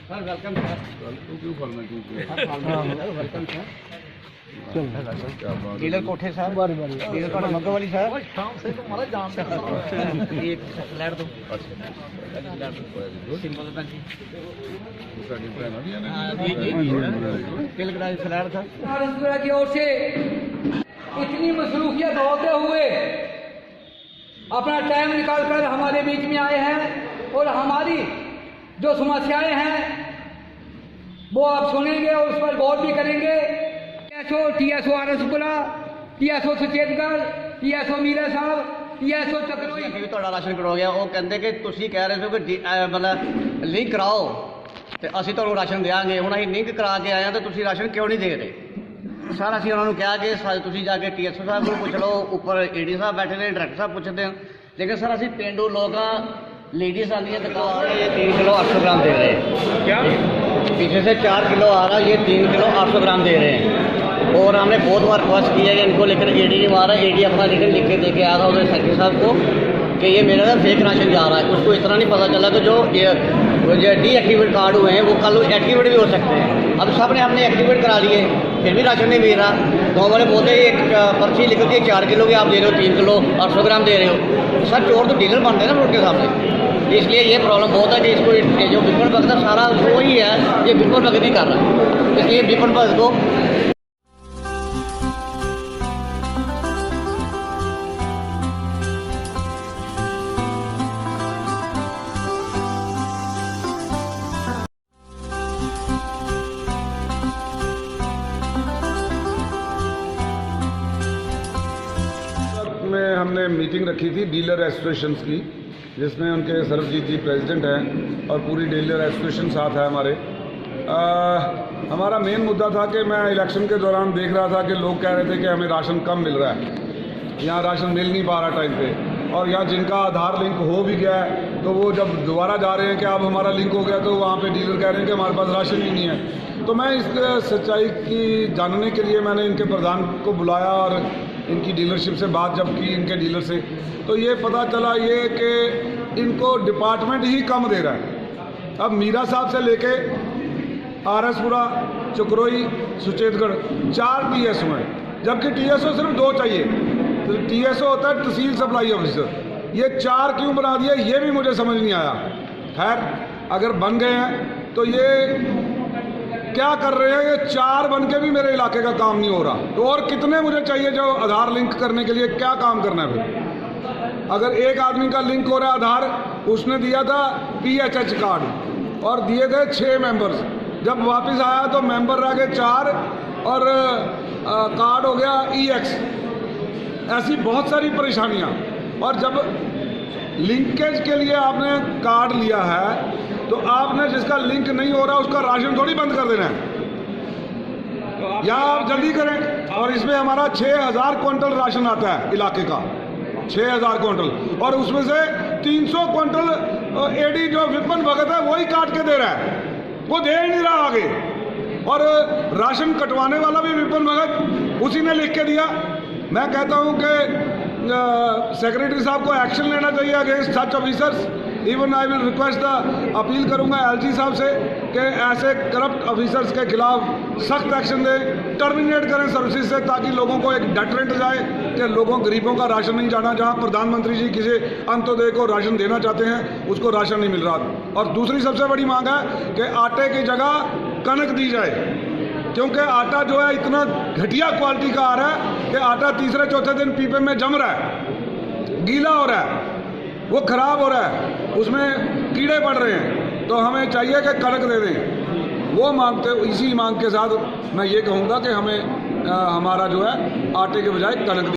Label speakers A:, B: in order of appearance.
A: Sir welcome sir.
B: क्यों फलना क्यों
A: वेलकम सर।
B: क्या बात है।
A: डीलर कोठे सर, डीलर कोठे मग्गा वाली सर। एक लैड दो। Simple pencil.
B: दूसरा डिब्बा है ना भी है ना?
A: जी जी तिल कढ़ाई सलाद था।
C: रसूलुल्लाह की ओर से इतनी मसरूफियत होते हुए अपना टाइम निकाल कर हमारे बीच में आए हैं और हमारी जो समस्याएं हैं वो आप सुनेंगे और उस पर गौर भी करेंगे। TSO RS Pura, TSO Suchetgarh, TSO Meera साहब, TSO चक्रोई
A: भी ਤੁਹਾਡਾ ਰਾਸ਼ਨ ਕਢਵਾ ਗਿਆ। ਉਹ ਕਹਿੰਦੇ ਕਿ ਤੁਸੀਂ ਕਹਿ ਰਹੇ ਹੋ ਕਿ ਮਤਲਬ ਲਿੰਕ ਕਰਾਓ ਤੇ ਅਸੀਂ ਤੁਹਾਨੂੰ ਰਾਸ਼ਨ ਦੇਵਾਂਗੇ। ਹੁਣ ਅਸੀਂ ਲਿੰਕ ਕਰਾ ਕੇ ਆਏ ਹਾਂ ਤੇ ਤੁਸੀਂ ਰਾਸ਼ਨ ਕਿਉਂ ਨਹੀਂ ਦੇ ਰਹੇ? ਸਰ ਅਸੀਂ ਉਹਨਾਂ ਨੂੰ ਕਿਹਾ ਕਿ ਤੁਸੀਂ ਜਾ ਕੇ TSO ਸਾਹਿਬ ਨੂੰ ਪੁੱਛ ਲਓ, ਉੱਪਰ AD ਸਾਹਿਬ ਬੈਠੇ ਨੇ, ਡਾਇਰੈਕਟਰ ਸਾਹਿਬ ਪੁੱਛਦੇ ਹਨ। लेकिन सर ਅਸੀਂ पेंडू लोग लेडीज आती है दुकान ये 3 किलो 800 ग्राम दे रहे हैं। क्या पीछे से 4 किलो आ रहा है, ये 3 किलो 800 ग्राम दे रहे हैं। और हमने बहुत बार रिक्वेस्ट किया है इनको, लेकिन AD नहीं मारा। AD अपना रिटर्न लिख के दे के आया था उधर सेक्रेटरी साहब को कि ये मेरा फेक राशन जा रहा है। उसको इतना नहीं पता चला कि जो डीएक्टिवेट कार्ड हुए हैं वो कल एक्टिवेट भी हो सकते हैं। अब सब ने अपने एक्टिवेट करा लिए, फिर भी राशन नहीं मिल रहा। गाँव वाले बोलते हैं एक पर्ची लिख दी 4 किलो की आप दे रहे हो, 3 किलो 800 ग्राम दे रहे हो। सर चोर तो डीलर बनते हैं ना रोड के सामने। इसलिए ये प्रॉब्लम बहुत है कि इसको जो विपिन भगत है सारा वही है, ये विपिन भगत ही कर रहा है। इसलिए विपिन भगत को
B: में हमने मीटिंग रखी थी डीलर एसोसिएशन की, जिसमें उनके सरबजीत जी प्रेसिडेंट हैं और पूरी डीलर एसोसिएशन साथ है हमारे। हमारा मेन मुद्दा था कि मैं इलेक्शन के दौरान देख रहा था कि लोग कह रहे थे कि हमें राशन कम मिल रहा है, यहाँ राशन मिल नहीं पा रहा टाइम पे। और यहाँ जिनका आधार लिंक हो भी गया है तो वो जब दोबारा जा रहे हैं कि अब हमारा लिंक हो गया, तो वहाँ पे डीलर कह रहे हैं कि हमारे पास राशन ही नहीं है। तो मैं इस सच्चाई की जानने के लिए मैंने इनके प्रधान को बुलाया और इनकी डीलरशिप से बात जब की इनके डीलर से, तो ये पता चला ये कि इनको डिपार्टमेंट ही कम दे रहा है। अब मीरा साहब से लेके आरएसपुरा, चक्रोई, सुचेतगढ़ 4 TSO हैं, जबकि TSO सिर्फ 2 चाहिए। तो TSO होता है तहसील सप्लाई ऑफिसर, ये 4 क्यों बना दिया ये भी मुझे समझ नहीं आया। खैर अगर बन गए हैं तो ये क्या कर रहे हैं, ये 4 बन के भी मेरे इलाके का काम नहीं हो रहा, तो और कितने मुझे चाहिए जो आधार लिंक करने के लिए क्या काम करना है। फिर अगर एक आदमी का लिंक हो रहा है आधार, उसने दिया था PHH कार्ड और दिए थे 6 मेंबर्स, जब वापस आया तो मेंबर रह गए 4 और कार्ड हो गया EX। ऐसी बहुत सारी परेशानियां। और जब लिंकेज के लिए आपने कार्ड लिया है तो आपने जिसका लिंक नहीं हो रहा उसका राशन थोड़ी बंद कर देना है, या आप जल्दी करें। और इसमें हमारा 6000 क्विंटल राशन आता है इलाके का, 6000 क्विंटल, और उसमें से 300 क्विंटल AD जो विपिन भगत है वही काट के दे रहा है, वो दे ही नहीं रहा आगे। और राशन कटवाने वाला भी विपिन भगत, उसी ने लिख के दिया। मैं कहता हूं कि सेक्रेटरी साहब को एक्शन लेना चाहिए against such officers. Even I will request appeal करूंगा LG साहब से कि ऐसे करप्ट ऑफिसर्स के खिलाफ सख्त एक्शन दें, टर्मिनेट करें सर्विसेज से, ताकि लोगों को एक डेटरेंट जाए कि लोगों गरीबों का राशन नहीं जाना। जहां प्रधानमंत्री जी किसी अंत्योदय को राशन देना चाहते हैं उसको राशन नहीं मिल रहा। और दूसरी सबसे बड़ी मांग है कि आटे की जगह कनक दी जाए, क्योंकि आटा जो है इतना घटिया क्वालिटी का आ रहा है कि आटा तीसरे चौथे दिन पीपे में जम रहा है, गीला हो रहा है, वो खराब हो रहा है, उसमें कीड़े पड़ रहे हैं। तो हमें चाहिए कि कनक दे दें। वो मांगते, इसी मांग के साथ मैं ये कहूँगा कि हमें हमारा जो है आटे के बजाय कनक